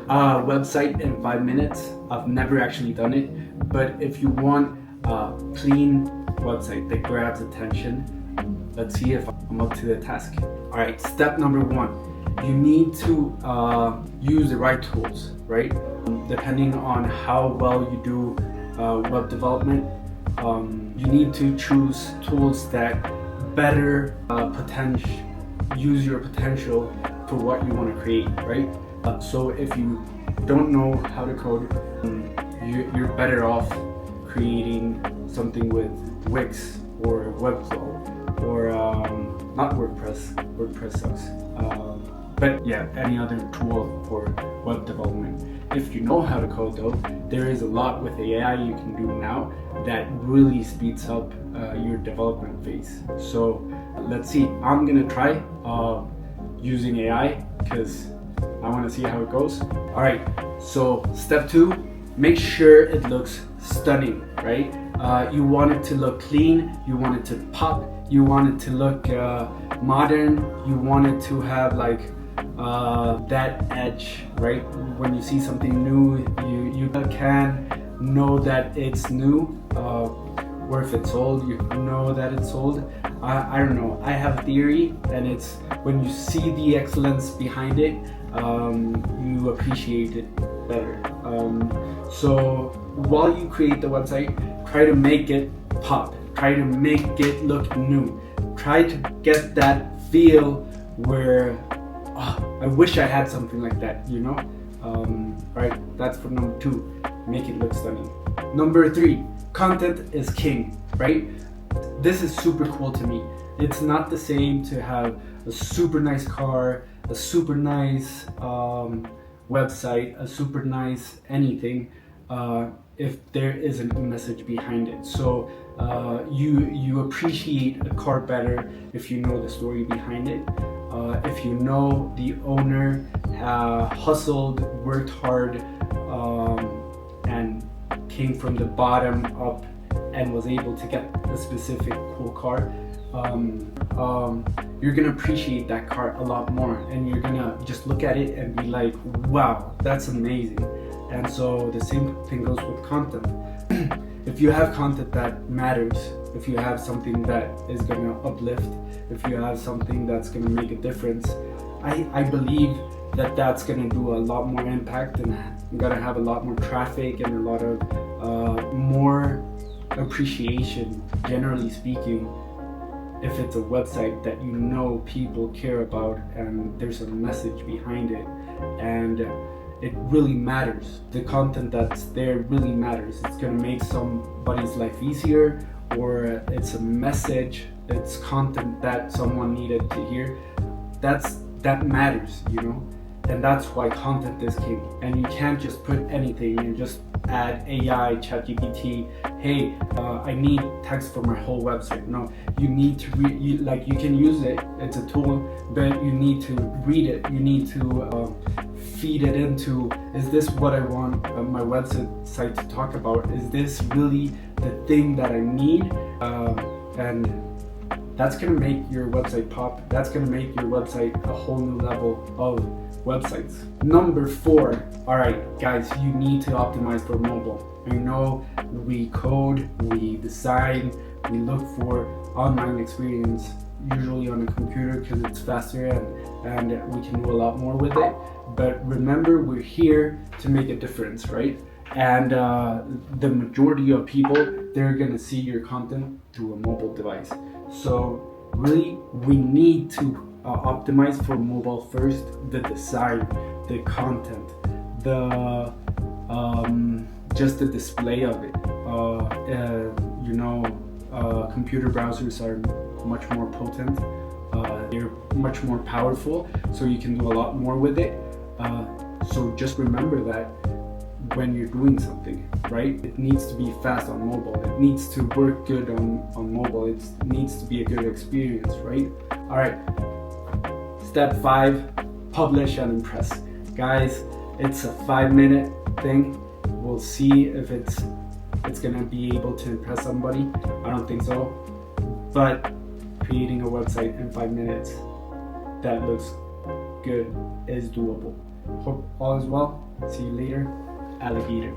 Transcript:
website in 5 minutes. I've never actually done it, but if you want a clean website that grabs attention, let's see if I'm up to the task. All right, step number 1, you need to use the right tools, right? Depending on how well you do web development, you need to choose tools that better use your potential for what you want to create, right? So if you don't know how to code, you're better off creating something with Wix or Webflow or not WordPress. WordPress sucks. But yeah, any other tool for web development. If you know how to code though, there is a lot with AI you can do now that really speeds up your development phase. So let's see, I'm gonna try using AI because I want to see how it goes. All right, so step 2, make sure it looks stunning, right? You want it to look clean, you want it to pop, you want it to look modern, you want it to have like that edge, right? When you see something new, you can know that it's new, or if it's old, you know that it's old. I don't know, I have a theory, and it's when you see the excellence behind it, you appreciate it better. So while you create the website, try to make it pop, try to make it look new, try to get that feel where I wish I had something like that, you know? Right, that's for number 2, make it look stunning. Number 3, content is king, right? This is super cool to me. It's not the same to have a super nice car, a super nice website, a super nice anything, if there isn't a message behind it. So you appreciate a car better if you know the story behind it. If you know the owner hustled, worked hard, and came from the bottom up and was able to get a specific cool car, you're gonna appreciate that car a lot more, and you're gonna just look at it and be like, wow, that's amazing. And so the same thing goes with content. If you have content that matters, if you have something that is gonna uplift, if you have something that's gonna make a difference, I believe that that's gonna do a lot more impact and gonna have a lot more traffic and a lot of more appreciation, generally speaking, if it's a website that you know people care about and there's a message behind it and it really matters. The content that's there really matters. It's gonna make somebody's life easier, or it's a message, it's content that someone needed to hear. That matters, you know? And that's why content is king. And you can't just put anything and just add AI, ChatGPT, hey, I need text for my whole website. No, you need to read, you can use it, it's a tool, but you need to read it. You need to feed it into, is this what I want my website to talk about? Is this really the thing that I need? And that's gonna make your website pop. That's gonna make your website a whole new level of websites. Number 4, all right, guys, you need to optimize for mobile. I know we code, we design, we look for online experience, usually on a computer because it's faster and we can do a lot more with it. But remember, we're here to make a difference, right? And the majority of people, they're gonna see your content through a mobile device. So really, we need to optimize for mobile first. The design, the content, the just the display of it. Computer browsers are much more potent. They're much more powerful, so you can do a lot more with it. So just remember that when you're doing something, right? It needs to be fast on mobile. It needs to work good on mobile. It needs to be a good experience, right? All right. Step 5, publish and impress. Guys, it's a 5-minute thing. We'll see if it's gonna be able to impress somebody. I don't think so. But creating a website in 5 minutes that looks good is doable. Hope all is well. See you later, alligator.